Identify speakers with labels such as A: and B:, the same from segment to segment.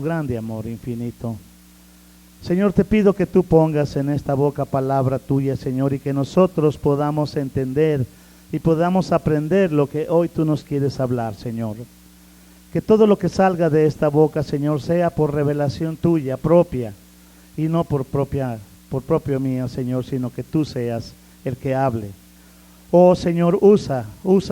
A: grande amor infinito. Señor, te pido que tú pongas en esta boca palabra tuya, Señor, y que nosotros podamos entender y podamos aprender lo que hoy tú nos quieres hablar, Señor. Que todo lo que salga de esta boca, Señor, sea por revelación tuya propia y no por propio mía, Señor, sino que tú seas el que hable. Oh, Señor, usa,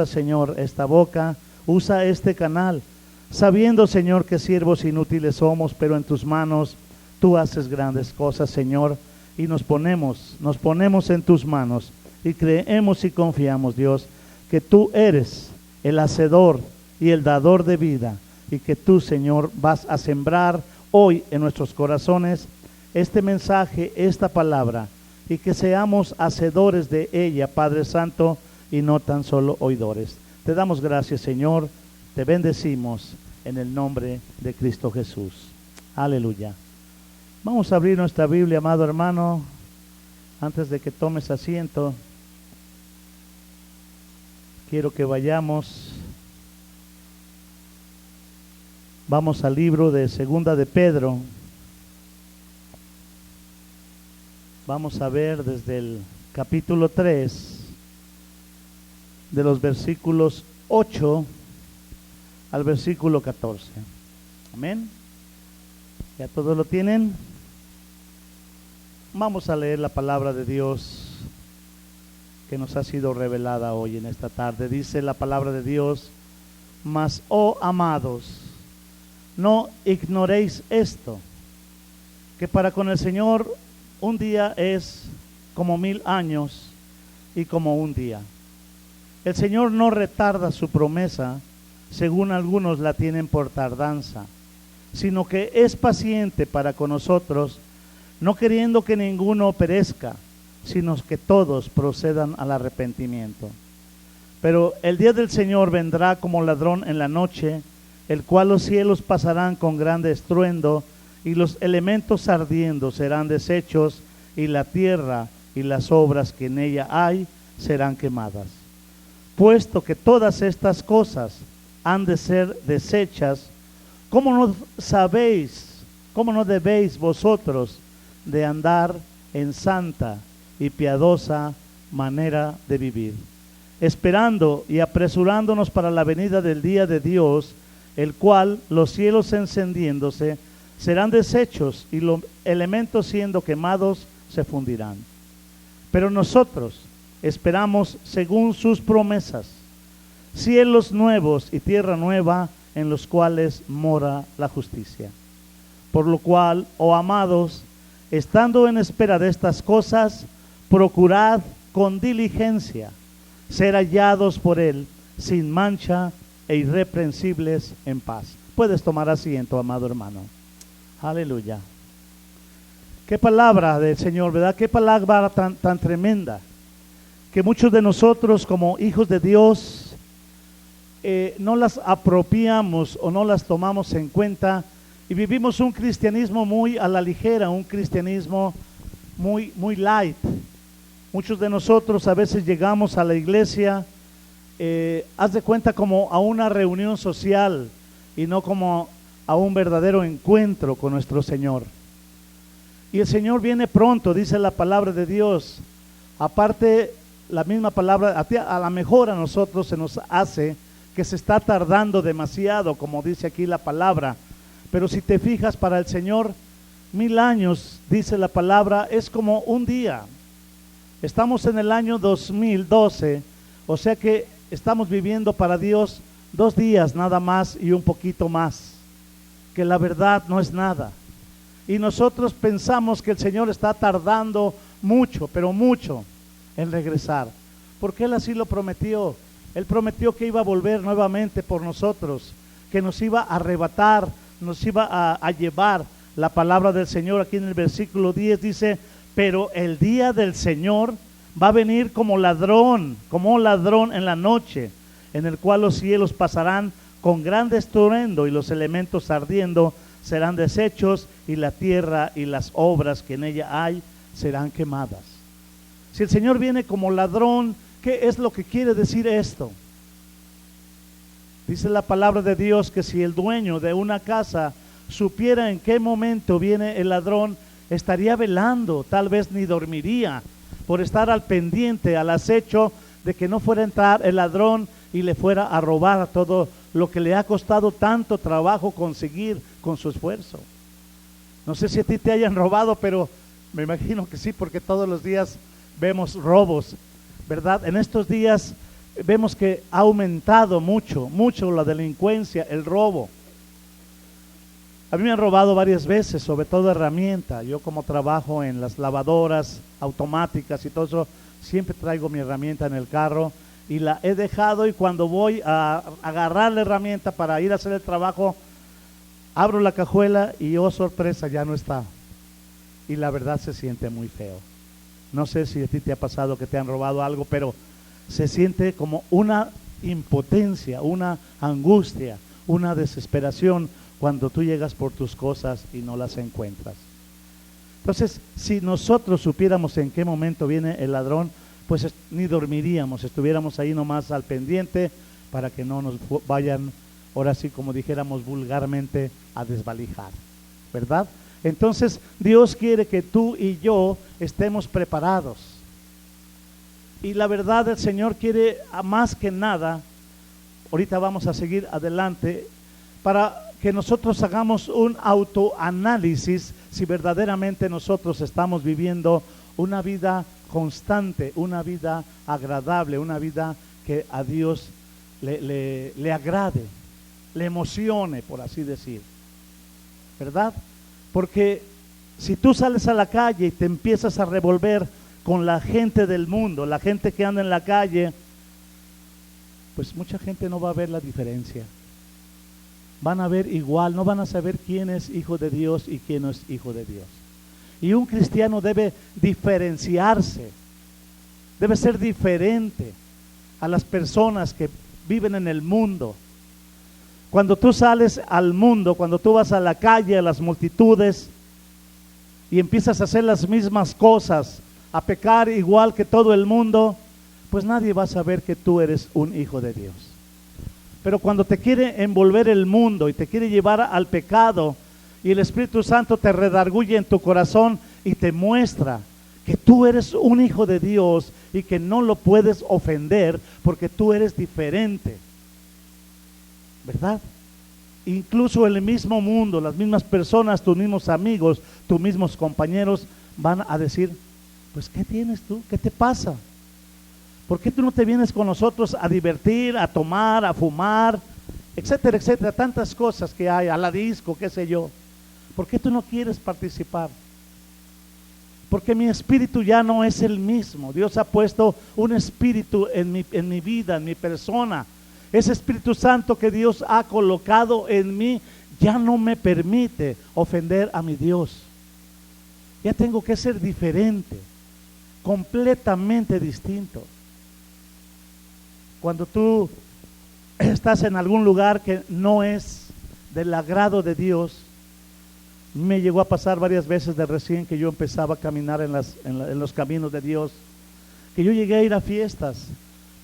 A: Señor, esta boca, usa este canal, sabiendo, Señor, que siervos inútiles somos, pero en tus manos tú haces grandes cosas, Señor, y nos ponemos en tus manos y creemos y confiamos, Dios, que tú eres el hacedor y el dador de vida y que tú, Señor, vas a sembrar hoy en nuestros corazones este mensaje, esta palabra, y que seamos hacedores de ella, Padre Santo, y no tan solo oidores. Te damos gracias, Señor, te bendecimos en el nombre de Cristo Jesús. Aleluya. Vamos a abrir nuestra Biblia, amado hermano, antes de que tomes asiento. Quiero que vayamos al libro de Segunda de Pedro. Vamos a ver desde el capítulo 3, de los versículos 8 al versículo 14. Amén. ¿Ya todos lo tienen? Vamos a leer la palabra de Dios que nos ha sido revelada hoy en esta tarde. Dice la palabra de Dios: mas, oh amados, no ignoréis esto, que para con el Señor un día es como 1000 años y como un día. El Señor no retarda su promesa, según algunos la tienen por tardanza, sino que es paciente para con nosotros, no queriendo que ninguno perezca, sino que todos procedan al arrepentimiento. Pero el día del Señor vendrá como ladrón en la noche, el cual los cielos pasarán con grande estruendo, y los elementos ardiendo serán deshechos, y la tierra y las obras que en ella hay serán quemadas. Puesto que todas estas cosas han de ser deshechas, ¿cómo no debéis vosotros de andar en santa y piadosa manera de vivir, esperando y apresurándonos para la venida del día de Dios, el cual los cielos encendiéndose serán deshechos y los elementos siendo quemados se fundirán? Pero nosotros esperamos según sus promesas cielos nuevos y tierra nueva en los cuales mora la justicia. Por lo cual, oh amados, estando en espera de estas cosas, procurad con diligencia ser hallados por Él sin mancha e irreprensibles en paz. Puedes tomar asiento, amado hermano. Aleluya. Qué palabra del Señor, ¿verdad? Qué palabra tan tremenda, que muchos de nosotros como hijos de Dios no las apropiamos o no las tomamos en cuenta y vivimos un cristianismo muy a la ligera, un cristianismo muy light. Muchos de nosotros a veces llegamos a la iglesia, haz de cuenta, como a una reunión social y no como a un verdadero encuentro con nuestro Señor. Y el Señor viene pronto, dice la palabra de Dios. Aparte, la misma palabra, a lo mejor a nosotros se nos hace que se está tardando demasiado, como dice aquí la palabra. Pero si te fijas, para el Señor, 1000 años, dice la palabra, es como un día. Estamos en el año 2012, o sea que estamos viviendo para Dios 2 días nada más y un poquito más, que la verdad no es nada. Y nosotros pensamos que el Señor está tardando mucho, pero mucho en regresar, porque Él así lo prometió. Él prometió que iba a volver nuevamente por nosotros, que nos iba a arrebatar, nos iba a llevar. La palabra del Señor aquí en el versículo 10 dice: pero el día del Señor va a venir como ladrón en la noche, en el cual los cielos pasarán con grande estruendo y los elementos ardiendo serán deshechos y la tierra y las obras que en ella hay serán quemadas. Si el Señor viene como ladrón, ¿qué es lo que quiere decir esto? Dice la palabra de Dios que si el dueño de una casa supiera en qué momento viene el ladrón, estaría velando, tal vez ni dormiría, por estar al pendiente, al acecho de que no fuera a entrar el ladrón y le fuera a robar todo lo que le ha costado tanto trabajo conseguir con su esfuerzo. No sé si a ti te hayan robado, pero me imagino que sí, porque todos los días vemos robos, ¿verdad? En estos días vemos que ha aumentado mucho la delincuencia, el robo. A mí me han robado varias veces, sobre todo herramienta. Yo como trabajo en las lavadoras automáticas y todo eso, siempre traigo mi herramienta en el carro y la he dejado, y cuando voy a agarrar la herramienta para ir a hacer el trabajo, abro la cajuela y oh sorpresa, ya no está. Y la verdad se siente muy feo. No sé si a ti te ha pasado que te han robado algo, pero se siente como una impotencia, una angustia, una desesperación cuando tú llegas por tus cosas y no las encuentras. Entonces, si nosotros supiéramos en qué momento viene el ladrón, pues ni dormiríamos, estuviéramos ahí nomás al pendiente para que no nos vayan, ahora sí como dijéramos vulgarmente, a desvalijar, ¿verdad? Entonces, Dios quiere que tú y yo estemos preparados. Y la verdad, el Señor quiere más que nada, ahorita vamos a seguir adelante, para que nosotros hagamos un autoanálisis si verdaderamente nosotros estamos viviendo una vida constante, una vida agradable, una vida que a Dios le agrade, le emocione, por así decir, ¿verdad? Porque si tú sales a la calle y te empiezas a revolver con la gente del mundo, la gente que anda en la calle, pues mucha gente no va a ver la diferencia. Van a ver igual, no van a saber quién es hijo de Dios y quién no es hijo de Dios. Y un cristiano debe diferenciarse, debe ser diferente a las personas que viven en el mundo. Cuando tú sales al mundo, cuando tú vas a la calle, a las multitudes, y empiezas a hacer las mismas cosas, a pecar igual que todo el mundo, pues nadie va a saber que tú eres un hijo de Dios. Pero cuando te quiere envolver el mundo y te quiere llevar al pecado, y el Espíritu Santo te redarguye en tu corazón y te muestra que tú eres un hijo de Dios y que no lo puedes ofender porque tú eres diferente, ¿verdad? Incluso el mismo mundo, las mismas personas, tus mismos amigos, tus mismos compañeros van a decir, pues ¿qué tienes tú? ¿Qué te pasa? ¿Por qué tú no te vienes con nosotros a divertir, a tomar, a fumar, etcétera, etcétera? Tantas cosas que hay, a la disco, qué sé yo. ¿Por qué tú no quieres participar? Porque mi espíritu ya no es el mismo. Dios ha puesto un espíritu en mi vida, en mi persona. Ese Espíritu Santo que Dios ha colocado en mí ya no me permite ofender a mi Dios. Ya tengo que ser diferente, completamente distinto. Cuando tú estás en algún lugar que no es del agrado de Dios, me llegó a pasar varias veces de recién que yo empezaba a caminar en los caminos de Dios, que yo llegué a ir a fiestas,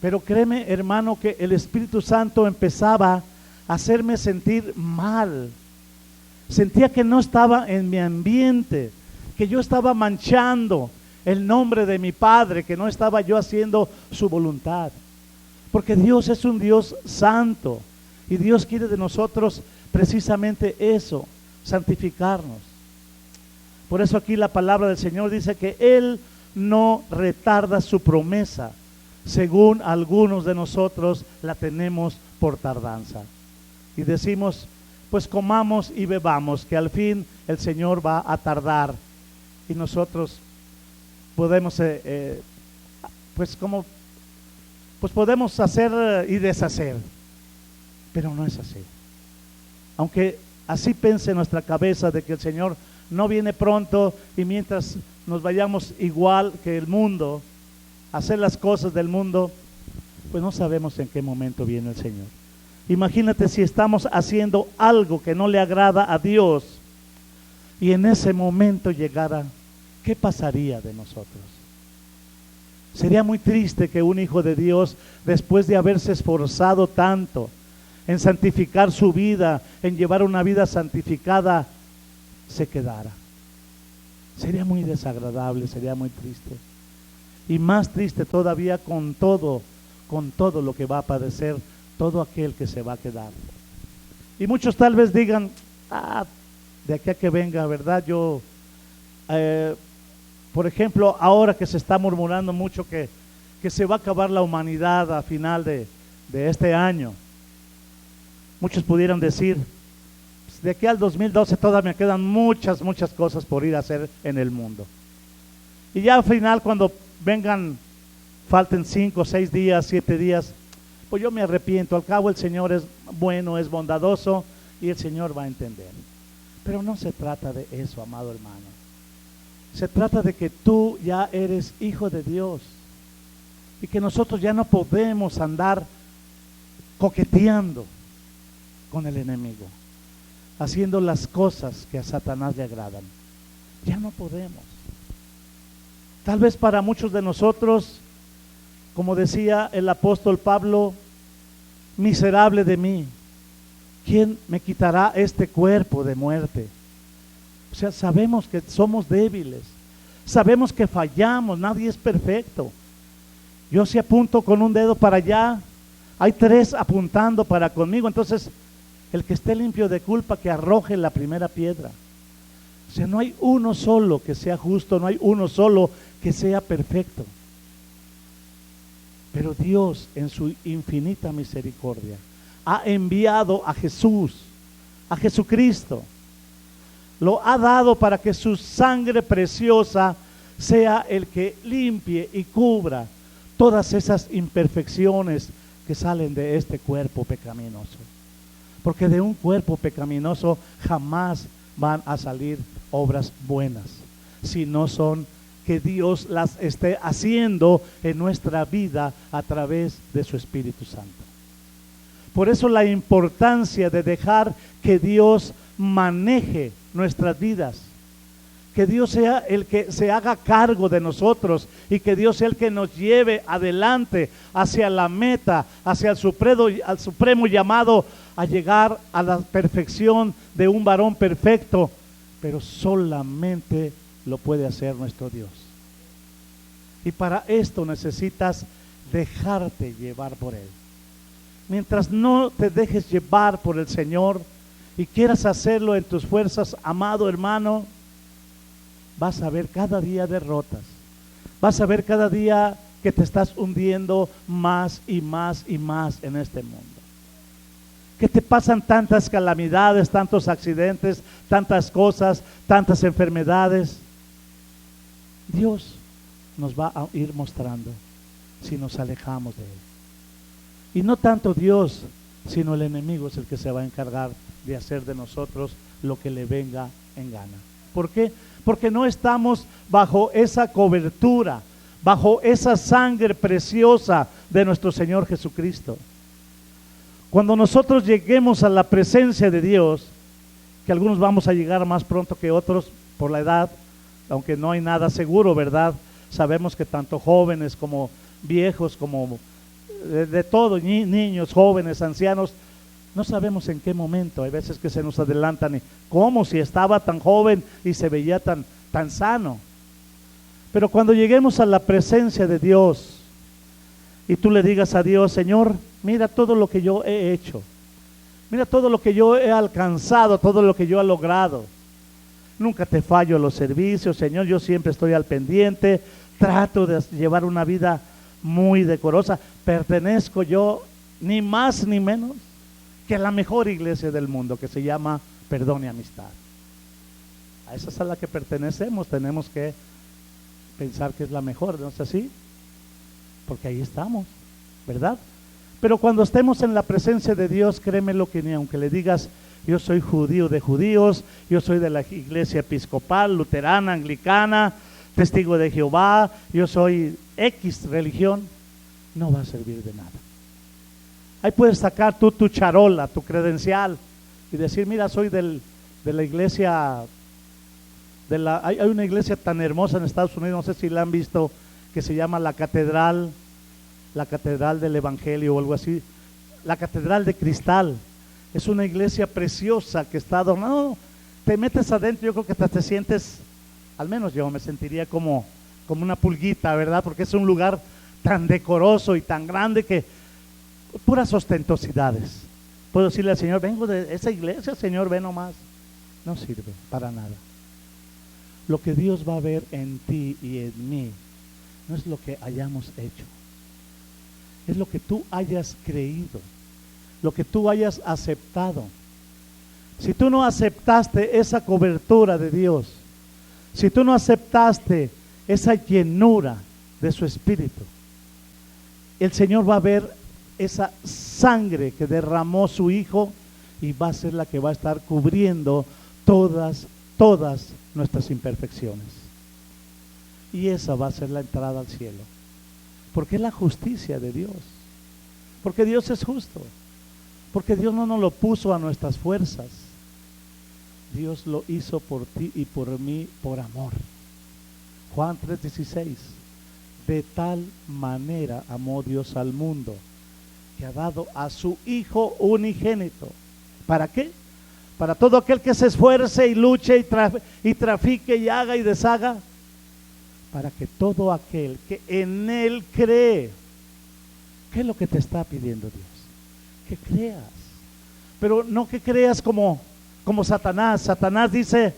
A: pero créeme, hermano, que el Espíritu Santo empezaba a hacerme sentir mal. Sentía que no estaba en mi ambiente, que yo estaba manchando el nombre de mi Padre, que no estaba yo haciendo su voluntad. Porque Dios es un Dios santo y Dios quiere de nosotros precisamente eso, santificarnos. Por eso aquí la palabra del Señor dice que Él no retarda su promesa, según algunos de nosotros la tenemos por tardanza. Y decimos, pues comamos y bebamos, que al fin el Señor va a tardar. Y nosotros podemos, pues podemos hacer y deshacer, pero no es así. Aunque así pense nuestra cabeza de que el Señor no viene pronto y mientras nos vayamos igual que el mundo, a hacer las cosas del mundo, pues no sabemos en qué momento viene el Señor. Imagínate si estamos haciendo algo que no le agrada a Dios y en ese momento llegara, ¿qué pasaría de nosotros? Sería muy triste que un hijo de Dios, después de haberse esforzado tanto en santificar su vida, en llevar una vida santificada, se quedara. Sería muy desagradable, sería muy triste. Y más triste todavía con todo lo que va a padecer todo aquel que se va a quedar. Y muchos tal vez digan, de aquí a que venga, ¿verdad? Yo, por ejemplo, ahora que se está murmurando mucho que se va a acabar la humanidad a final de este año, muchos pudieran decir, pues, de aquí al 2012 todavía me quedan muchas cosas por ir a hacer en el mundo. Y ya al final, cuando vengan, falten 5, 6 días, 7 días, pues yo me arrepiento. Al cabo el Señor es bueno, es bondadoso y el Señor va a entender. Pero no se trata de eso, amado hermano. Se trata de que tú ya eres hijo de Dios y que nosotros ya no podemos andar coqueteando con el enemigo, haciendo las cosas que a Satanás le agradan. Ya no podemos. Tal vez para muchos de nosotros, como decía el apóstol Pablo, miserable de mí, ¿quién me quitará este cuerpo de muerte? O sea, sabemos que somos débiles, sabemos que fallamos, nadie es perfecto. Yo si apunto con un dedo para allá, hay 3 apuntando para conmigo, entonces el que esté limpio de culpa que arroje la primera piedra. O sea, no hay uno solo que sea justo, no hay uno solo que sea perfecto. Pero Dios en su infinita misericordia ha enviado a Jesús, a Jesucristo. Lo ha dado para que su sangre preciosa sea el que limpie y cubra todas esas imperfecciones que salen de este cuerpo pecaminoso. Porque de un cuerpo pecaminoso jamás van a salir obras buenas, si no son que Dios las esté haciendo en nuestra vida a través de su Espíritu Santo. Por eso la importancia de dejar que Dios maneje nuestras vidas, que Dios sea el que se haga cargo de nosotros y que Dios sea el que nos lleve adelante hacia la meta, hacia el supremo llamado a llegar a la perfección de un varón perfecto, pero solamente lo puede hacer nuestro Dios. Y para esto necesitas dejarte llevar por Él. Mientras no te dejes llevar por el Señor y quieras hacerlo en tus fuerzas, amado hermano, vas a ver cada día derrotas. Vas a ver cada día que te estás hundiendo más y más y más en este mundo. Que te pasan tantas calamidades, tantos accidentes, tantas cosas, tantas enfermedades. Dios nos va a ir mostrando si nos alejamos de Él. Y no tanto Dios, sino el enemigo es el que se va a encargar de hacer de nosotros lo que le venga en gana. ¿Por qué? Porque no estamos bajo esa cobertura, bajo esa sangre preciosa de nuestro Señor Jesucristo. Cuando nosotros lleguemos a la presencia de Dios, que algunos vamos a llegar más pronto que otros por la edad, aunque no hay nada seguro, ¿verdad? Sabemos que tanto jóvenes como viejos, como de todo, niños, jóvenes, ancianos, no sabemos en qué momento. Hay veces que se nos adelantan y ¿cómo? Si estaba tan joven y se veía tan sano. Pero cuando lleguemos a la presencia de Dios y tú le digas a Dios, Señor, mira todo lo que yo he hecho, mira todo lo que yo he alcanzado, todo lo que yo he logrado. Nunca te fallo en los servicios, Señor, yo siempre estoy al pendiente, trato de llevar una vida muy decorosa. Pertenezco yo ni más ni menos que a la mejor iglesia del mundo, que se llama Perdón y Amistad. A esa es a la que pertenecemos, tenemos que pensar que es la mejor, ¿no es así? Porque ahí estamos, ¿verdad? Pero cuando estemos en la presencia de Dios, créeme lo que ni aunque le digas, yo soy judío de judíos, yo soy de la iglesia episcopal, luterana, anglicana, testigo de Jehová, yo soy X religión, no va a servir de nada. Ahí puedes sacar tú tu charola, tu credencial y decir, mira, soy de la iglesia, hay una iglesia tan hermosa en Estados Unidos, no sé si la han visto, que se llama la catedral del Evangelio o algo así. la catedral de cristal. Es una iglesia preciosa que está adornada. No, te metes adentro, yo creo que hasta te sientes, al menos yo me sentiría como una pulguita, ¿verdad? Porque es un lugar tan decoroso y tan grande que puras ostentosidades. Puedo decirle al Señor, vengo de esa iglesia, Señor, ve nomás. No sirve para nada. Lo que Dios va a ver en ti y en mí no es lo que hayamos hecho, es lo que tú hayas creído, lo que tú hayas aceptado. Si tú no aceptaste esa cobertura de Dios, si tú no aceptaste esa llenura de su Espíritu, el Señor va a ver esa sangre que derramó su Hijo y va a ser la que va a estar cubriendo todas nuestras imperfecciones. Y esa va a ser la entrada al cielo, porque es la justicia de Dios, porque Dios es justo, porque Dios no nos lo puso a nuestras fuerzas. Dios lo hizo por ti y por mí por amor. Juan 3:16, de tal manera amó Dios al mundo que ha dado a su Hijo unigénito. ¿Para qué? Para todo aquel que se esfuerce y luche y trafique y haga y deshaga, para que todo aquel que en Él cree. ¿Qué es lo que te está pidiendo Dios? Que creas, pero no que creas como Satanás. Satanás dice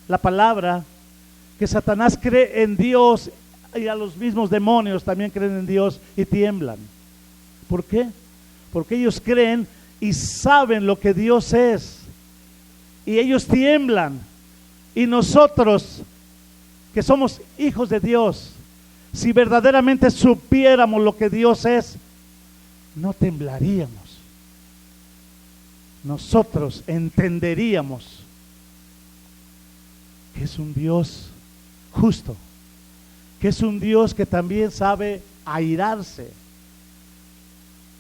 A: la palabra que Satanás cree en Dios, y a los mismos demonios también creen en Dios y tiemblan. ¿Por qué? Porque ellos creen y saben lo que Dios es, y ellos tiemblan. Y nosotros, que somos hijos de Dios, si verdaderamente supiéramos lo que Dios es, no temblaríamos. Nosotros entenderíamos que es un Dios justo, que es un Dios que también sabe airarse.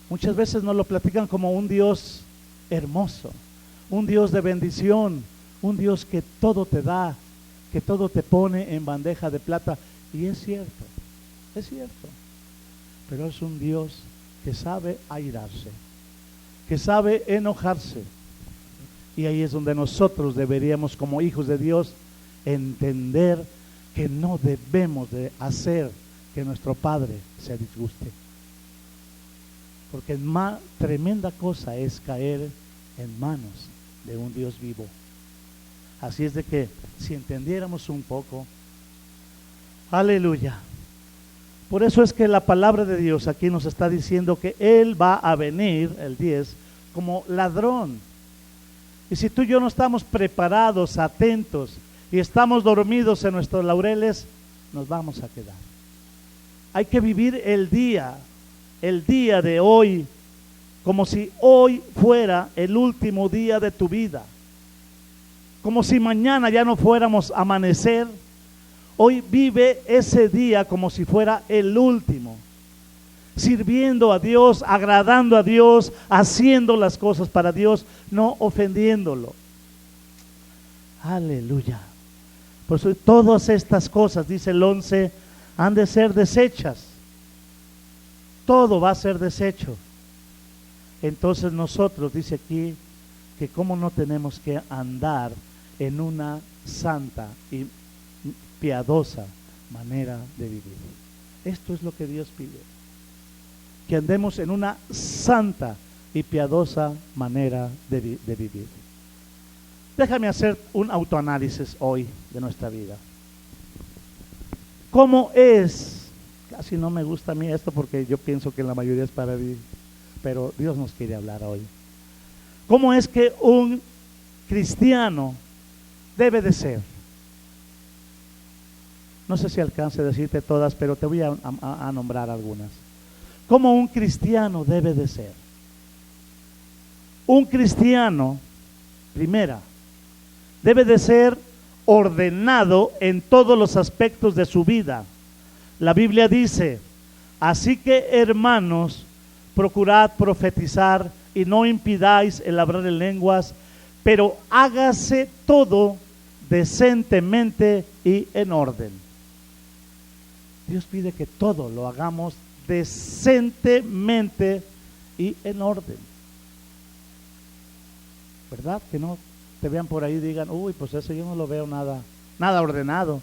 A: Muchas veces nos lo platican como un Dios hermoso, un Dios de bendición, un Dios que todo te da, que todo te pone en bandeja de plata. Y es cierto, pero es un Dios que sabe airarse, que sabe enojarse. Y ahí es donde nosotros deberíamos, como hijos de Dios, entender que no debemos de hacer que nuestro Padre se disguste, porque más tremenda cosa es caer en manos de un Dios vivo. Así es de que si entendiéramos un poco, aleluya. Por eso es que la palabra de Dios aquí nos está diciendo que Él va a venir, el 10, como ladrón. Y si tú y yo no estamos preparados, atentos, y estamos dormidos en nuestros laureles, nos vamos a quedar. Hay que vivir el día de hoy, como si hoy fuera el último día de tu vida, como si mañana ya no fuéramos a amanecer. Hoy vive ese día como si fuera el último, sirviendo a Dios, agradando a Dios, haciendo las cosas para Dios, no ofendiéndolo. Aleluya. Por eso todas estas cosas, dice el 11, han de ser desechas. Todo va a ser deshecho. Entonces nosotros, dice aquí, que cómo no tenemos que andar en una santa y piadosa manera de vivir. Esto es lo que Dios pide, que andemos en una santa y piadosa manera de vivir. Déjame hacer un autoanálisis hoy de nuestra vida. ¿Cómo es? Casi no me gusta a mí esto porque yo pienso que la mayoría es para mí, pero Dios nos quiere hablar hoy. ¿Cómo es que un cristiano debe de ser? No sé si alcance a decirte todas, pero te voy a nombrar algunas. ¿Cómo un cristiano debe de ser? Un cristiano, primera, debe de ser ordenado en todos los aspectos de su vida. La Biblia dice: así que, hermanos, procurad profetizar y no impidáis el hablar en lenguas, pero hágase todo decentemente y en orden. Dios pide que todo lo hagamos decentemente y en orden. ¿Verdad? Que no te vean por ahí y digan, uy, pues eso yo no lo veo nada ordenado.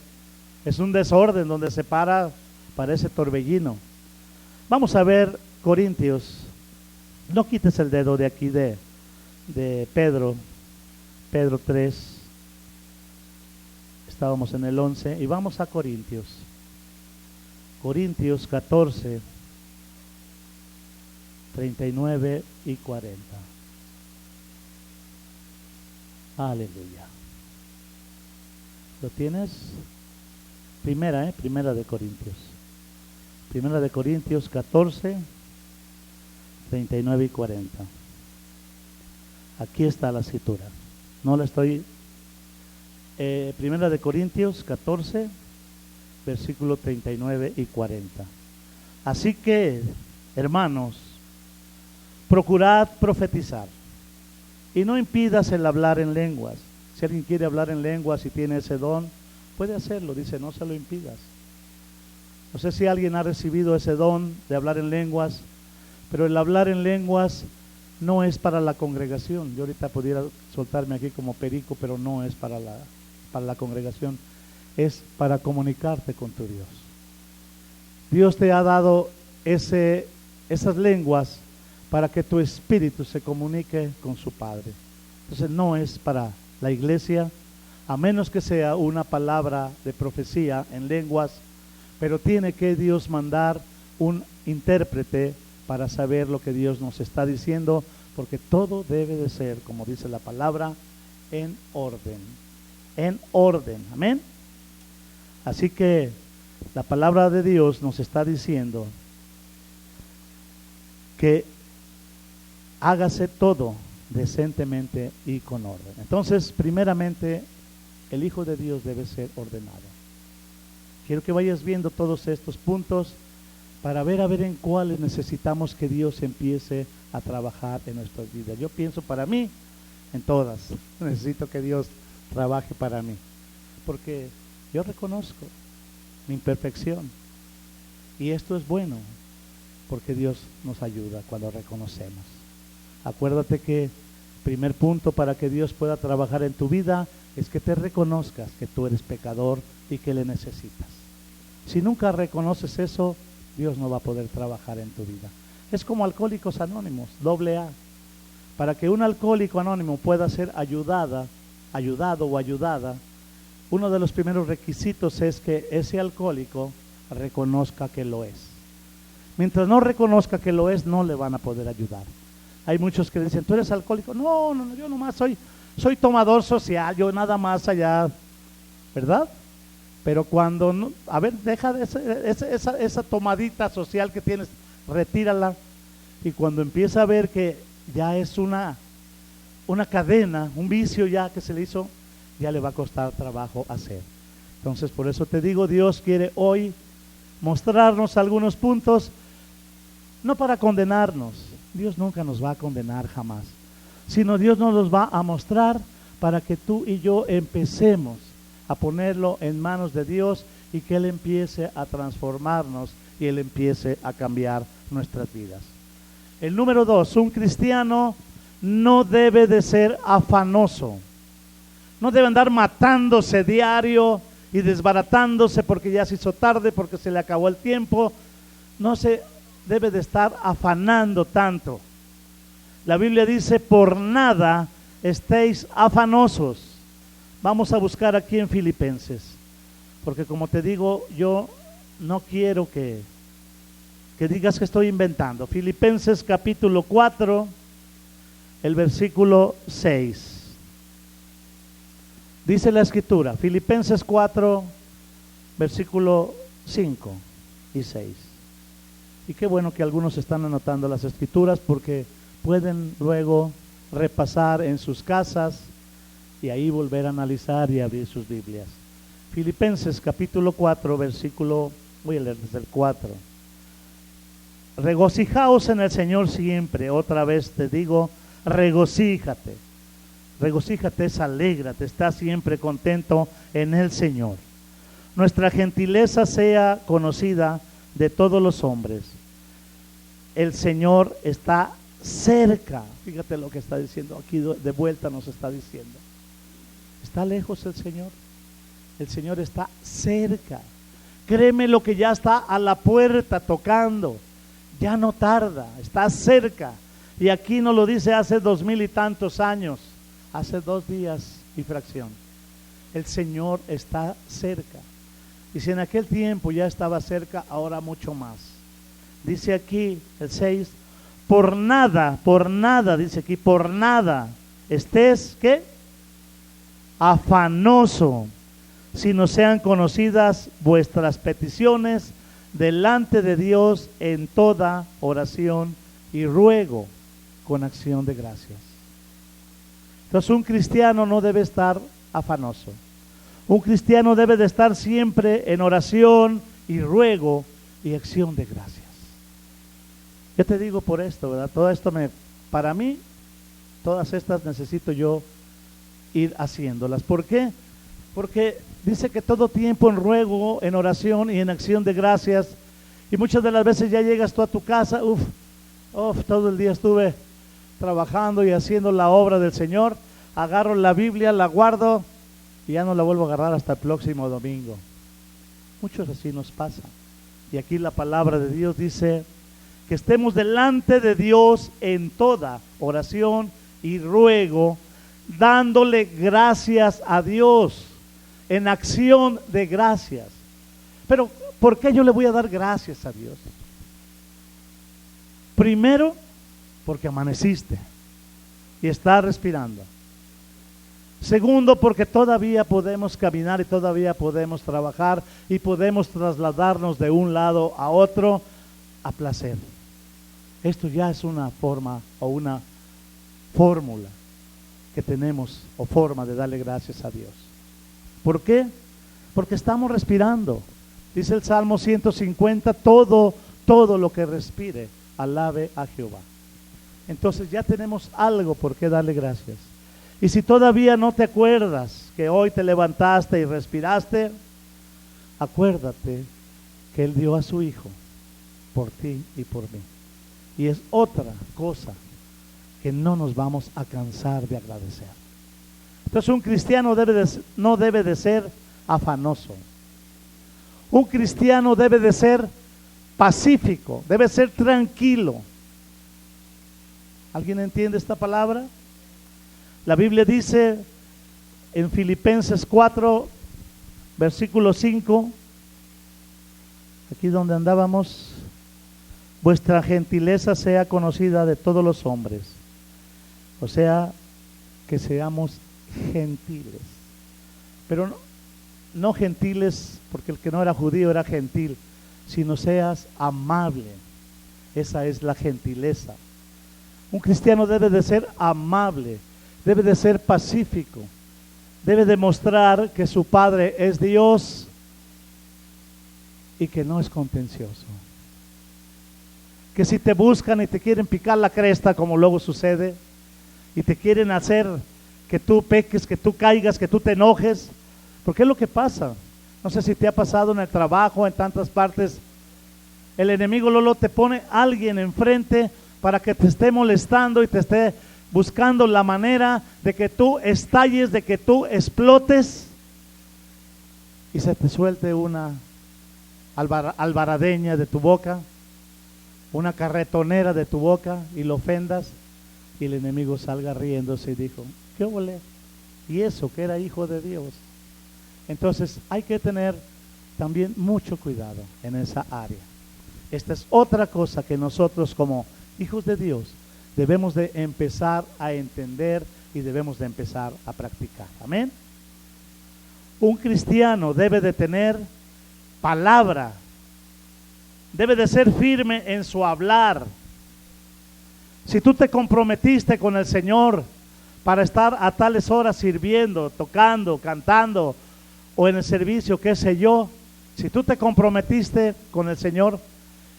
A: Es un desorden donde se parece torbellino. Vamos a ver Corintios. No quites el dedo de aquí de Pedro 3. Estábamos en el 11 y vamos a Corintios 14, 39 y 40. Aleluya. ¿Lo tienes? Primera de Corintios. Primera de Corintios 14, 39 y 40. Aquí está la escritura. No la estoy... Primera de Corintios 14, versículo 39 y 40. Así que, hermanos, procurad profetizar y no impidas el hablar en lenguas. Si alguien quiere hablar en lenguas y tiene ese don, puede hacerlo. Dice, no se lo impidas. No sé si alguien ha recibido ese don de hablar en lenguas, pero el hablar en lenguas no es para la congregación. Yo ahorita pudiera soltarme aquí como perico, pero no es para la congregación. Es para comunicarte con tu Dios. Dios te ha dado esas lenguas para que tu espíritu se comunique con su Padre. Entonces no es para la iglesia, a menos que sea una palabra de profecía en lenguas, pero tiene que Dios mandar un intérprete para saber lo que Dios nos está diciendo, porque todo debe de ser, como dice la palabra, en orden. En orden, amén. Así que la palabra de Dios nos está diciendo que hágase todo decentemente y con orden. Entonces, primeramente, el Hijo de Dios debe ser ordenado. Quiero que vayas viendo todos estos puntos para ver en cuáles necesitamos que Dios empiece a trabajar en nuestras vidas. Yo pienso para mí, en todas, necesito que Dios trabaje para mí, porque yo reconozco mi imperfección y esto es bueno, porque Dios nos ayuda cuando reconocemos. Acuérdate que primer punto para que Dios pueda trabajar en tu vida es que te reconozcas que tú eres pecador y que le necesitas. Si nunca reconoces eso, Dios no va a poder trabajar en tu vida. Es como Alcohólicos Anónimos, AA. Para que un alcohólico anónimo pueda ser ayudado o ayudada, uno de los primeros requisitos es que ese alcohólico reconozca que lo es. Mientras no reconozca que lo es, no le van a poder ayudar. Hay muchos que dicen, ¿tú eres alcohólico? No, yo nomás soy tomador social, yo nada más allá, ¿verdad? Pero cuando, no, a ver, deja de esa tomadita social que tienes, retírala, y cuando empieza a ver que ya es una cadena, un vicio ya que se le hizo, ya le va a costar trabajo hacer. Entonces, por eso te digo, Dios quiere hoy mostrarnos algunos puntos, no para condenarnos. Dios nunca nos va a condenar jamás, sino Dios nos los va a mostrar para que tú y yo empecemos a ponerlo en manos de Dios y que Él empiece a transformarnos y Él empiece a cambiar nuestras vidas. El número 2, un cristiano no debe de ser afanoso, no debe andar matándose diario y desbaratándose porque ya se hizo tarde, porque se le acabó el tiempo. No se debe de estar afanando tanto. La Biblia dice, por nada estéis afanosos. Vamos a buscar aquí en Filipenses, porque como te digo, yo no quiero que digas que estoy inventando. Filipenses capítulo 4, el versículo 6. Dice la escritura, Filipenses 4, versículo 5 y 6. Y qué bueno que algunos están anotando las escrituras, porque pueden luego repasar en sus casas y ahí volver a analizar y abrir sus Biblias. Filipenses capítulo 4, versículo, voy a leer desde el 4. Regocijaos en el Señor siempre. Otra vez te digo, regocíjate. Regocíjate es alégrate, está siempre contento en el Señor. Nuestra gentileza sea conocida de todos los hombres. El Señor está cerca. Fíjate lo que está diciendo aquí, de vuelta nos está diciendo. ¿Está lejos el Señor? El Señor está cerca. Créeme lo que ya está a la puerta tocando. Ya no tarda, está cerca. Y aquí nos lo dice hace 2000 y tantos años, hace 2 días y fracción. El Señor está cerca. Y si en aquel tiempo ya estaba cerca, ahora mucho más. Dice aquí el 6, por nada, dice aquí, por nada estés, ¿qué? Afanoso, si no sean conocidas vuestras peticiones delante de Dios en toda oración y ruego con acción de gracias. Entonces un cristiano no debe estar afanoso. Un cristiano debe de estar siempre en oración y ruego y acción de gracias. Yo te digo por esto, ¿verdad? Todo esto para mí, todas estas necesito yo ir haciéndolas. ¿Por qué? Porque dice que todo tiempo en ruego, en oración y en acción de gracias. Y muchas de las veces ya llegas tú a tu casa, todo el día estuve trabajando y haciendo la obra del Señor. Agarro la Biblia, la guardo y ya no la vuelvo a agarrar hasta el próximo domingo. Muchos así nos pasa. Y aquí la palabra de Dios dice que estemos delante de Dios en toda oración y ruego, dándole gracias a Dios, en acción de gracias. Pero, ¿por qué yo le voy a dar gracias a Dios? Primero, porque amaneciste y estás respirando. Segundo, porque todavía podemos caminar y todavía podemos trabajar y podemos trasladarnos de un lado a otro a placer. Esto ya es una forma o una fórmula que tenemos o forma de darle gracias a Dios. ¿Por qué? Porque estamos respirando. Dice el Salmo 150, todo lo que respire, alabe a Jehová. Entonces ya tenemos algo por qué darle gracias. Y si todavía no te acuerdas que hoy te levantaste y respiraste, acuérdate que Él dio a su Hijo por ti y por mí. Y es otra cosa que no nos vamos a cansar de agradecer. Entonces un cristiano no debe de ser afanoso. Un cristiano debe de ser pacífico, debe ser tranquilo. ¿Alguien entiende esta palabra? La Biblia dice en Filipenses 4, versículo 5, aquí donde andábamos, vuestra gentileza sea conocida de todos los hombres. O sea, que seamos gentiles. Pero no gentiles porque el que no era judío era gentil, sino seas amable. Esa es la gentileza. Un cristiano debe de ser amable, debe de ser pacífico, debe demostrar que su Padre es Dios y que no es contencioso. Que si te buscan y te quieren picar la cresta, como luego sucede, y te quieren hacer que tú peques, que tú caigas, que tú te enojes, porque es lo que pasa. No sé si te ha pasado en el trabajo, en tantas partes. El enemigo Lolo te pone a alguien enfrente para que te esté molestando y te esté buscando la manera de que tú estalles, de que tú explotes y se te suelte una albaradeña de tu boca, una carretonera de tu boca y lo ofendas y el enemigo salga riéndose y dijo, ¿qué volé? Y eso que era hijo de Dios. Entonces hay que tener también mucho cuidado en esa área. Esta es otra cosa que nosotros como hijos de Dios debemos de empezar a entender y debemos de empezar a practicar. Amén. Un cristiano debe de tener palabra, debe de ser firme en su hablar. Si tú te comprometiste con el Señor para estar a tales horas sirviendo, tocando, cantando o en el servicio, qué sé yo, si tú te comprometiste con el Señor,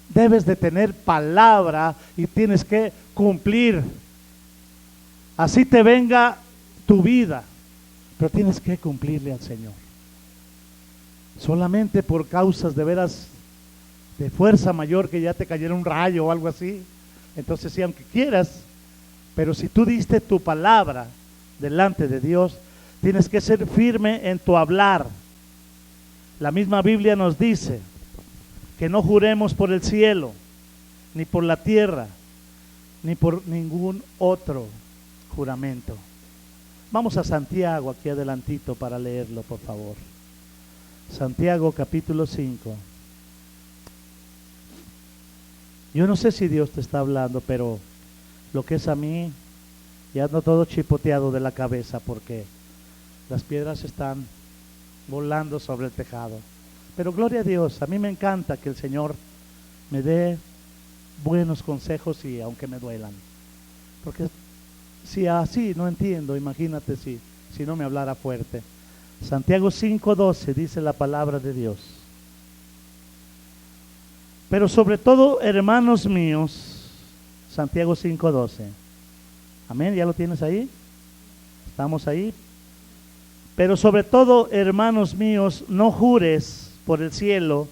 A: debes de tener palabra y tienes que cumplir. Así te venga tu vida, pero tienes que cumplirle al Señor. Solamente por causas de veras de fuerza mayor, que ya te cayera un rayo o algo así, Entonces, si aunque quieras, pero si tú diste tu palabra delante de Dios, tienes que ser firme en tu hablar. La misma Biblia nos dice que no juremos por el cielo, ni por la tierra, ni por ningún otro juramento. Vamos a Santiago aquí adelantito para leerlo, por favor. Santiago capítulo 5. Yo no sé si Dios te está hablando, pero lo que es a mí, ya ando todo chipoteado de la cabeza porque las piedras están volando sobre el tejado. Pero gloria a Dios, a mí me encanta que el Señor me dé buenos consejos y aunque me duelan. Porque si así no entiendo, imagínate si no me hablara fuerte. Santiago 5:12 dice la palabra de Dios. Pero sobre todo, hermanos míos, Santiago 5:12. Amén, ¿ya lo tienes ahí? ¿Estamos ahí? Pero sobre todo, hermanos míos, no jures por el cielo,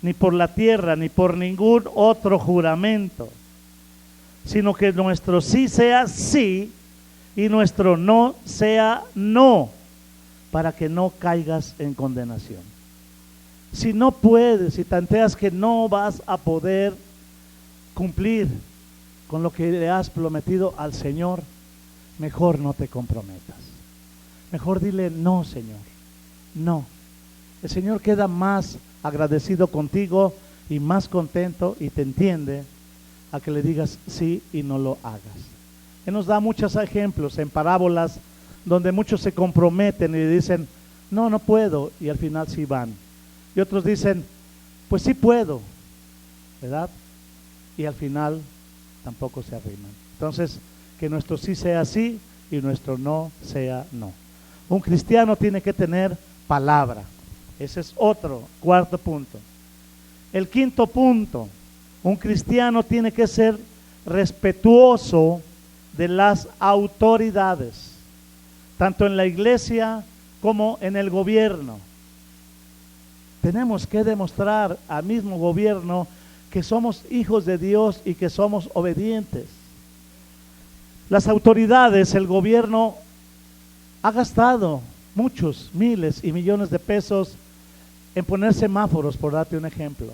A: ni por la tierra, ni por ningún otro juramento, sino que nuestro sí sea sí y nuestro no sea no, para que no caigas en condenación. Si no puedes, si tanteas que no vas a poder cumplir con lo que le has prometido al Señor, mejor no te comprometas. Mejor dile no, Señor, no. El Señor queda más agradecido contigo y más contento y te entiende a que le digas sí y no lo hagas. Él nos da muchos ejemplos en parábolas donde muchos se comprometen y dicen, no puedo, y al final sí van. Y otros dicen, pues sí puedo, ¿verdad? Y al final tampoco se arriman. Entonces, que nuestro sí sea sí y nuestro no sea no. Un cristiano tiene que tener palabra. Ese es otro, cuarto punto. El quinto punto, un cristiano tiene que ser respetuoso de las autoridades, tanto en la iglesia como en el gobierno. Tenemos que demostrar al mismo gobierno que somos hijos de Dios y que somos obedientes. Las autoridades, el gobierno ha gastado muchos, miles y millones de pesos en poner semáforos, por darte un ejemplo.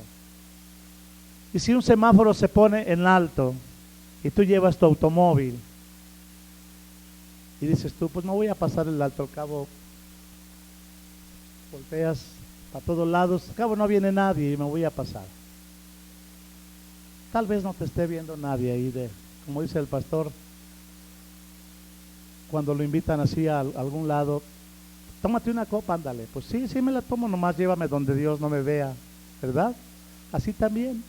A: Y si un semáforo se pone en alto y tú llevas tu automóvil y dices tú, pues no voy a pasar el alto, al cabo volteas a todos lados, al cabo no viene nadie y me voy a pasar. Tal vez no te esté viendo nadie ahí como dice el pastor, cuando lo invitan así a algún lado, tómate una copa, ándale. Pues sí me la tomo, nomás llévame donde Dios no me vea, ¿verdad? Así también.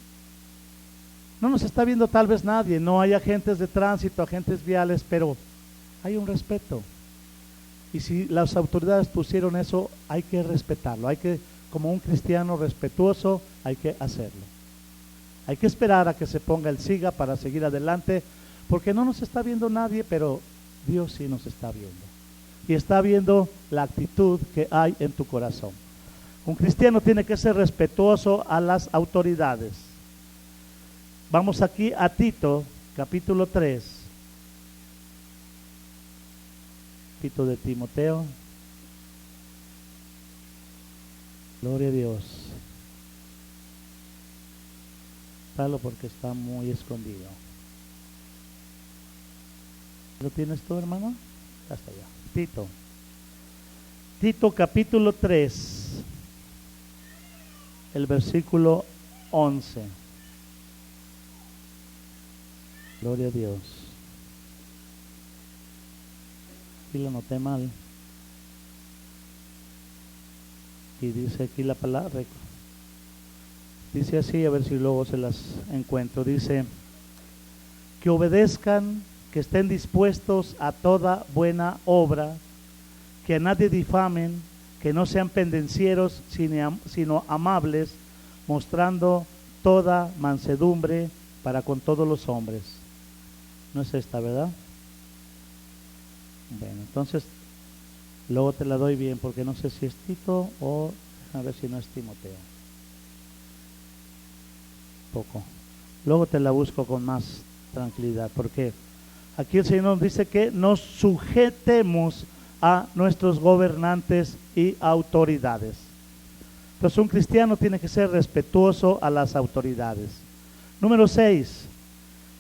A: No nos está viendo tal vez nadie, no hay agentes de tránsito, agentes viales, pero hay un respeto. Y si las autoridades pusieron eso, hay que respetarlo, hay que, como un cristiano respetuoso, hay que hacerlo. Hay que esperar a que se ponga el siga para seguir adelante, porque no nos está viendo nadie, pero Dios sí nos está viendo. Y está viendo la actitud que hay en tu corazón. Un cristiano tiene que ser respetuoso a las autoridades. Vamos aquí a Tito, capítulo 3. Tito de Timoteo. Gloria a Dios. Dalo porque está muy escondido. ¿Lo tienes tú, hermano? Hasta allá. Tito capítulo 3, el versículo 11. Gloria a Dios. Aquí lo noté mal. Y dice aquí la palabra. Dice así, a ver si luego se las encuentro. Dice, que obedezcan, que estén dispuestos a toda buena obra, que a nadie difamen, que no sean pendencieros, sino amables, mostrando toda mansedumbre para con todos los hombres. No es esta, ¿verdad? Bueno, entonces luego te la doy bien, porque no sé si es Tito o a ver si no es Timoteo. Poco. Luego te la busco con más tranquilidad. Porque aquí el Señor nos dice que nos sujetemos a nuestros gobernantes y autoridades. Entonces un cristiano tiene que ser respetuoso a las autoridades. Número 6,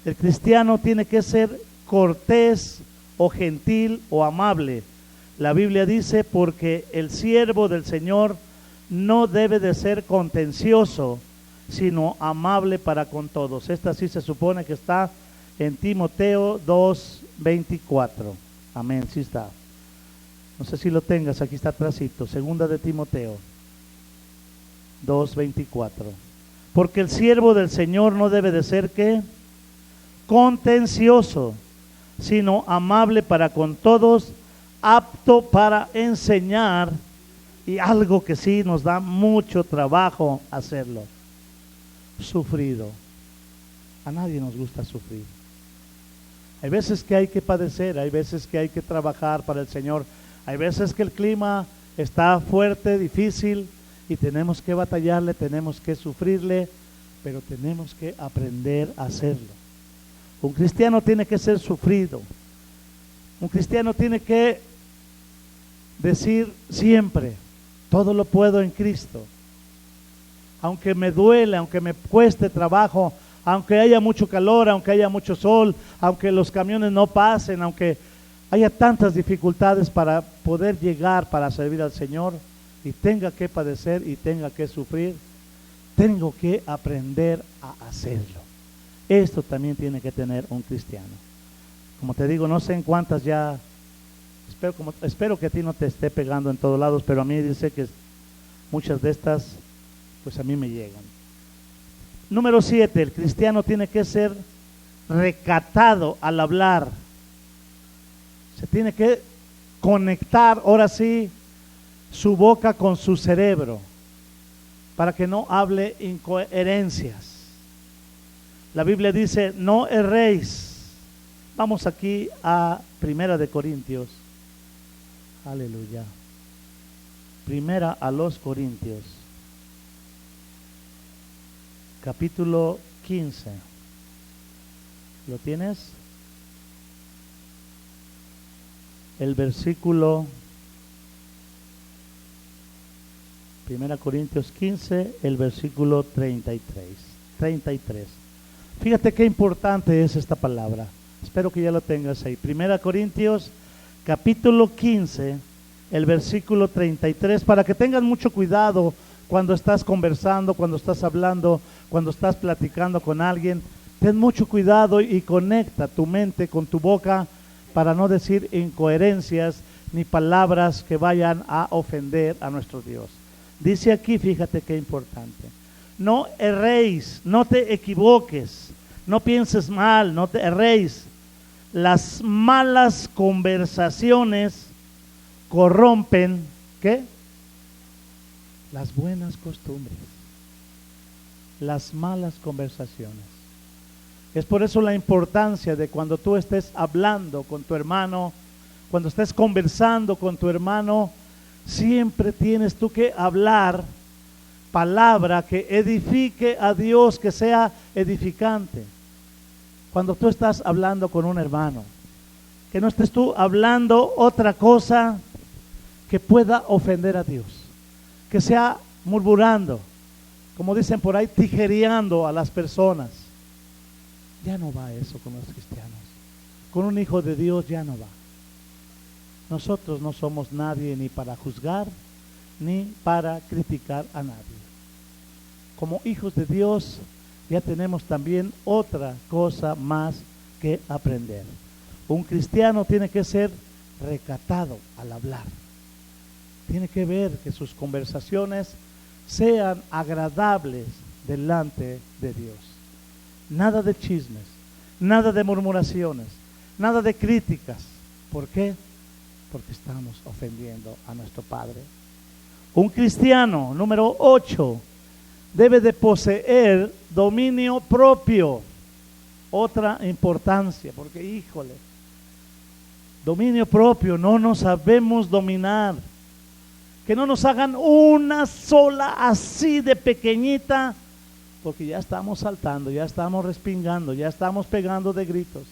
A: el cristiano tiene que ser cortés o gentil o amable. La Biblia dice, porque el siervo del Señor no debe de ser contencioso, sino amable para con todos. Esta sí se supone que está en Timoteo 2:24. Amén, sí está. No sé si lo tengas, aquí está atrásito, segunda de Timoteo 2:24. Porque el siervo del Señor no debe de ser, ¿qué? Contencioso, sino amable para con todos, apto para enseñar, y algo que sí nos da mucho trabajo hacerlo, sufrido. A nadie nos gusta sufrir. Hay veces que hay que padecer, hay veces que hay que trabajar para el Señor, hay veces que el clima está fuerte, difícil, y tenemos que batallarle, tenemos que sufrirle, pero tenemos que aprender a hacerlo. Un cristiano tiene que ser sufrido. Un cristiano tiene que decir siempre, todo lo puedo en Cristo. Aunque me duele, aunque me cueste trabajo, aunque haya mucho calor, aunque haya mucho sol, aunque los camiones no pasen, aunque haya tantas dificultades para poder llegar para servir al Señor y tenga que padecer y tenga que sufrir, tengo que aprender a hacerlo. Esto también tiene que tener un cristiano. Como te digo, no sé en cuántas ya, espero que a ti no te esté pegando en todos lados, pero a mí dice que muchas de estas, pues a mí me llegan. Número 7, el cristiano tiene que ser recatado al hablar. Se tiene que conectar, ahora sí, su boca con su cerebro, para que no hable incoherencias. La Biblia dice, no erréis. Vamos aquí a Primera de Corintios. Aleluya. Primera a los Corintios, capítulo 15. ¿Lo tienes? El versículo, Primera Corintios 15, el versículo 33. Fíjate qué importante es esta palabra. Espero que ya lo tengas ahí. Primera Corintios, capítulo 15, el versículo 33, para que tengas mucho cuidado cuando estás conversando, cuando estás hablando, cuando estás platicando con alguien. Ten mucho cuidado y conecta tu mente con tu boca para no decir incoherencias ni palabras que vayan a ofender a nuestro Dios. Dice aquí, fíjate qué importante. No erréis, no te equivoques, no pienses mal, no te erréis. Las malas conversaciones corrompen, ¿qué? Las buenas costumbres. Las malas conversaciones. Es por eso la importancia de cuando tú estés hablando con tu hermano, cuando estés conversando con tu hermano, siempre tienes tú que hablar palabra que edifique a Dios, que sea edificante. Cuando tú estás hablando con un hermano, que no estés tú hablando otra cosa que pueda ofender a Dios, que sea murmurando, como dicen por ahí, tijereando a las personas. Ya no va eso con los cristianos. Con un hijo de Dios ya no va. Nosotros no somos nadie ni para juzgar, ni para criticar a nadie. Como hijos de Dios ya tenemos también otra cosa más que aprender. Un cristiano tiene que ser recatado al hablar. Tiene que ver que sus conversaciones sean agradables delante de Dios. Nada de chismes, nada de murmuraciones, nada de críticas. ¿Por qué? Porque estamos ofendiendo a nuestro Padre. Un cristiano, número 8, debe de poseer dominio propio. Otra importancia, porque híjole, dominio propio, no nos sabemos dominar. Que no nos hagan una sola así de pequeñita porque ya estamos saltando, ya estamos respingando, ya estamos pegando de gritos.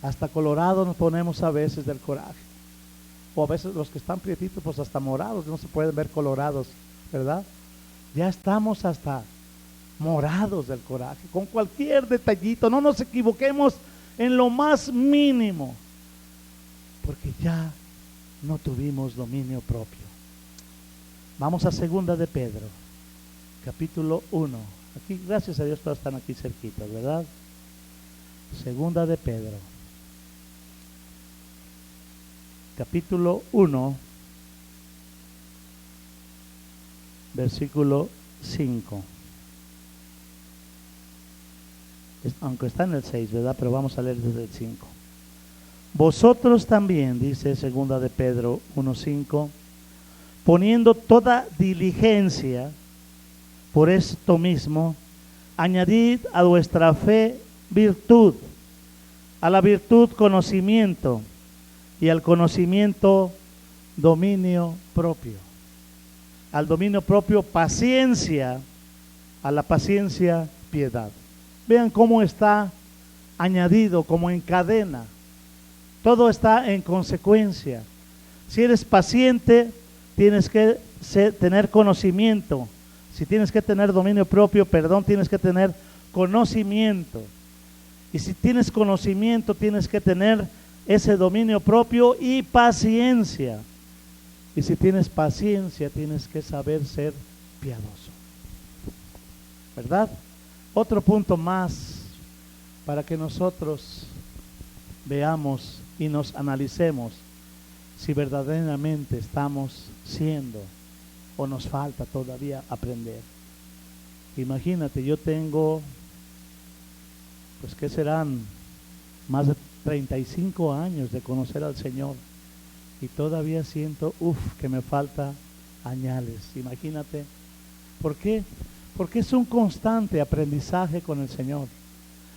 A: Hasta colorado nos ponemos a veces del coraje. O a veces los que están prietitos, pues hasta morados, no se pueden ver colorados, ¿verdad? Ya estamos hasta morados del coraje, con cualquier detallito. No nos equivoquemos en lo más mínimo, porque ya no tuvimos dominio propio. Vamos a segunda de Pedro, capítulo 1. Aquí, gracias a Dios, todos están aquí cerquitas, ¿verdad? Segunda de Pedro, capítulo 1, versículo 5. Aunque está en el 6, ¿verdad? Pero vamos a leer desde el 5. Vosotros también, dice segunda de Pedro 1:5, poniendo toda diligencia por esto mismo, añadid a vuestra fe virtud, a la virtud conocimiento, y al conocimiento dominio propio, al dominio propio paciencia, a la paciencia piedad. Vean cómo está añadido, como en cadena. Todo está en consecuencia. Si eres paciente, tienes que tener conocimiento. Si tienes que tener dominio propio, tienes que tener conocimiento. Y si tienes conocimiento, tienes que tener ese dominio propio y paciencia. Y si tienes paciencia, tienes que saber ser piadoso, ¿verdad? Otro punto más para que nosotros veamos y nos analicemos si verdaderamente estamos siendo o nos falta todavía aprender. Imagínate, yo tengo, pues ¿qué serán? Más de 35 años de conocer al Señor y todavía siento, que me falta añales. Imagínate. ¿Por qué? Porque es un constante aprendizaje con el Señor.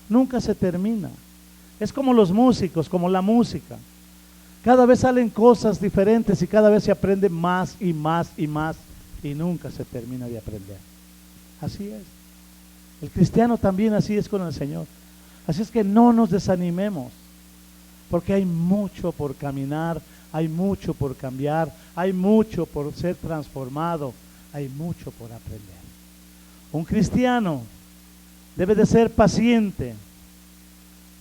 A: Nunca se termina. Es como los músicos, como la música. Cada vez salen cosas diferentes y cada vez se aprende más y más y más y nunca se termina de aprender. Así es. El cristiano también así es con el Señor. Así es que no nos desanimemos, porque hay mucho por caminar, hay mucho por cambiar, hay mucho por ser transformado, hay mucho por aprender. Un cristiano debe de ser paciente.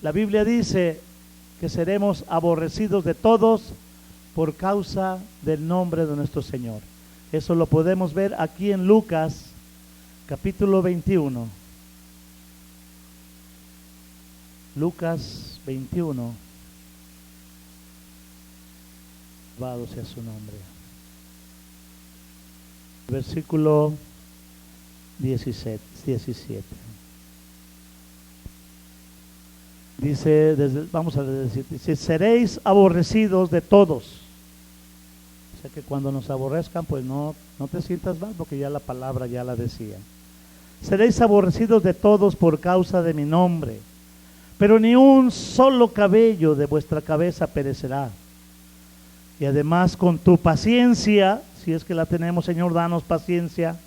A: La Biblia dice que seremos aborrecidos de todos por causa del nombre de nuestro Señor. Eso lo podemos ver aquí en Lucas, capítulo 21. Lucas 21. Alabado sea su nombre. Versículo 17. Dice, vamos a decir, dice, seréis aborrecidos de todos. O sea que cuando nos aborrezcan, pues no te sientas mal, porque ya la palabra ya la decía. Seréis aborrecidos de todos por causa de mi nombre, pero ni un solo cabello de vuestra cabeza perecerá. Y además con tu paciencia, si es que la tenemos, Señor, danos paciencia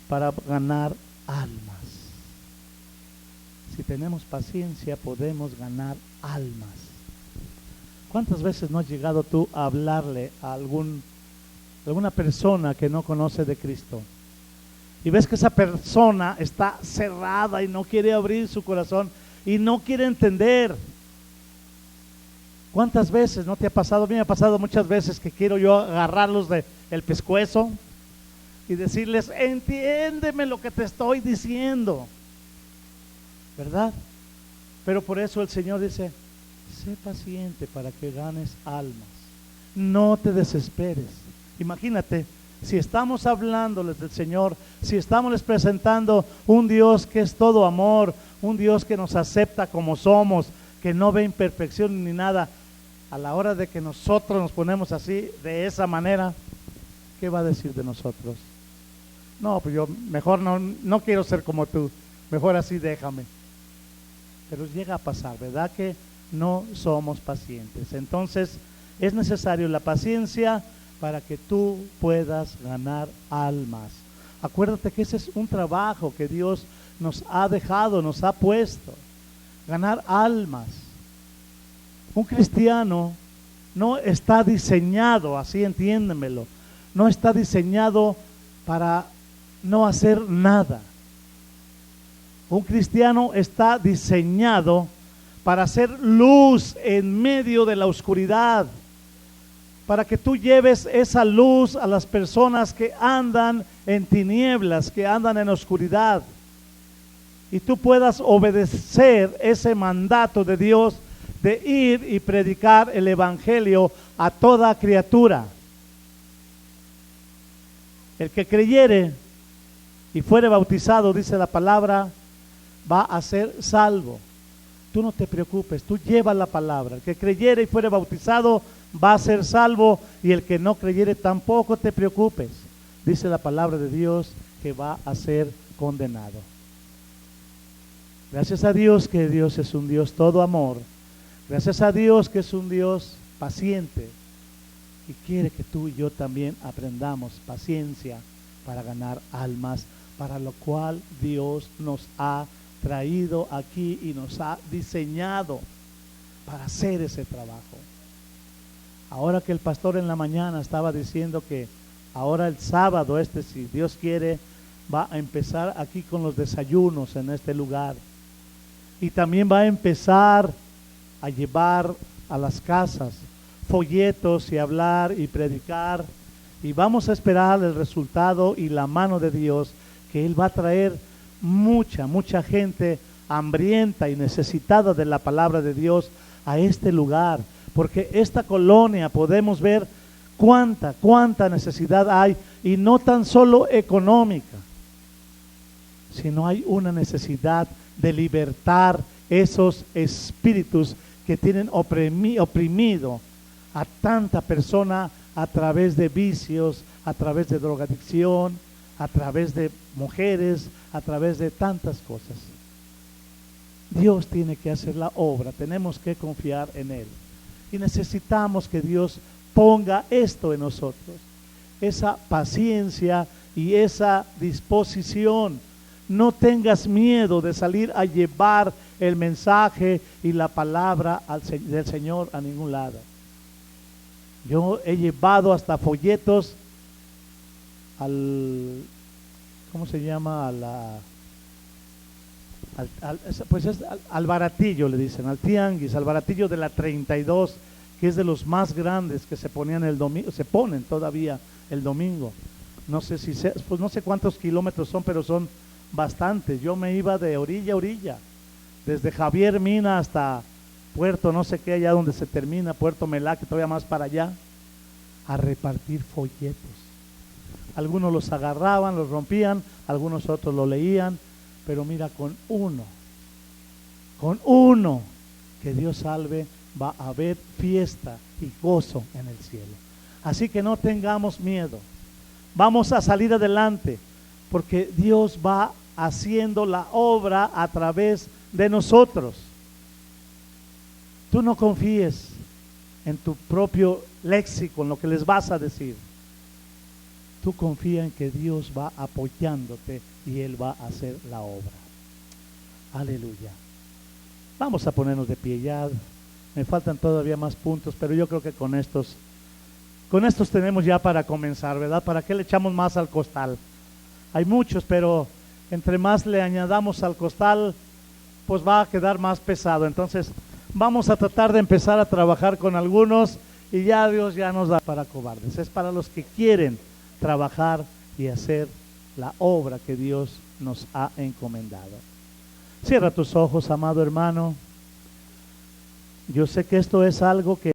A: para ganar almas. Si tenemos paciencia, podemos ganar almas. ¿Cuántas veces no has llegado tú a hablarle a alguna persona que no conoce de Cristo? Y ves que esa persona está cerrada y no quiere abrir su corazón y no quiere entender. ¿Cuántas veces no te ha pasado? A mí me ha pasado muchas veces que quiero yo agarrarlos del pescuezo y decirles, entiéndeme lo que te estoy diciendo, ¿verdad? Pero por eso el Señor dice, sé paciente para que ganes almas, no te desesperes. Imagínate, si estamos hablándoles del Señor, si estamos les presentando un Dios que es todo amor, un Dios que nos acepta como somos, que no ve imperfección ni nada, a la hora de que nosotros nos ponemos así, de esa manera, ¿qué va a decir de nosotros? No, pues yo mejor no quiero ser como tú, mejor así déjame. Pero llega a pasar, ¿verdad? Que no somos pacientes. Entonces es necesario la paciencia para que tú puedas ganar almas. Acuérdate que ese es un trabajo que Dios nos ha dejado, nos ha puesto. Ganar almas. Un cristiano no está diseñado, así entiéndemelo, no está diseñado para no hacer nada. Un cristiano está diseñado para hacer luz en medio de la oscuridad, para que tú lleves esa luz a las personas que andan en tinieblas, que andan en oscuridad, y tú puedas obedecer ese mandato de Dios de ir y predicar el evangelio a toda criatura. El que creyere y fuere bautizado, dice la palabra, va a ser salvo. Tú no te preocupes, tú lleva la palabra. El que creyere y fuere bautizado va a ser salvo, y el que no creyere tampoco te preocupes. Dice la palabra de Dios que va a ser condenado. Gracias a Dios que Dios es un Dios todo amor. Gracias a Dios que es un Dios paciente y quiere que tú y yo también aprendamos paciencia para ganar almas, para lo cual Dios nos ha traído aquí y nos ha diseñado para hacer ese trabajo. Ahora que el pastor en la mañana estaba diciendo que ahora el sábado si Dios quiere, va a empezar aquí con los desayunos en este lugar, y también va a empezar a llevar a las casas folletos y hablar y predicar, y vamos a esperar el resultado y la mano de Dios, que Él va a traer mucha gente hambrienta y necesitada de la palabra de Dios a este lugar, porque esta colonia podemos ver cuánta necesidad hay, y no tan solo económica, sino hay una necesidad de libertar esos espíritus que tienen oprimido a tanta persona a través de vicios, a través de drogadicción, a través de mujeres, a través de tantas cosas. Dios tiene que hacer la obra, tenemos que confiar en Él, y necesitamos que Dios ponga esto en nosotros, esa paciencia y esa disposición. No tengas miedo de salir a llevar el mensaje y la palabra del Señor a ningún lado. Yo he llevado hasta folletos ¿cómo se llama? Al baratillo, le dicen, al tianguis, al baratillo de la 32, que es de los más grandes que se ponían el domingo, se ponen todavía el domingo. No sé pues no sé cuántos kilómetros son, pero son bastantes. Yo me iba de orilla a orilla, desde Javier Mina hasta Puerto no sé qué, allá donde se termina, Puerto Melá, que todavía más para allá, a repartir folletos. Algunos los agarraban, los rompían, algunos otros lo leían, pero mira, con uno que Dios salve, va a haber fiesta y gozo en el cielo. Así que no tengamos miedo, vamos a salir adelante, porque Dios va haciendo la obra a través de nosotros. Tú no confíes en tu propio léxico, en lo que les vas a decir. Tú confía en que Dios va apoyándote y Él va a hacer la obra. Aleluya. Vamos a ponernos de pie ya. Me faltan todavía más puntos, pero yo creo que con estos tenemos ya para comenzar, ¿verdad? ¿Para qué le echamos más al costal? Hay muchos, pero entre más le añadamos al costal, pues va a quedar más pesado. Entonces vamos a tratar de empezar a trabajar con algunos, y ya Dios ya nos da para cobardes. Es para los que quieren trabajar y hacer la obra que Dios nos ha encomendado. Cierra tus ojos, amado hermano. Yo sé que esto es algo que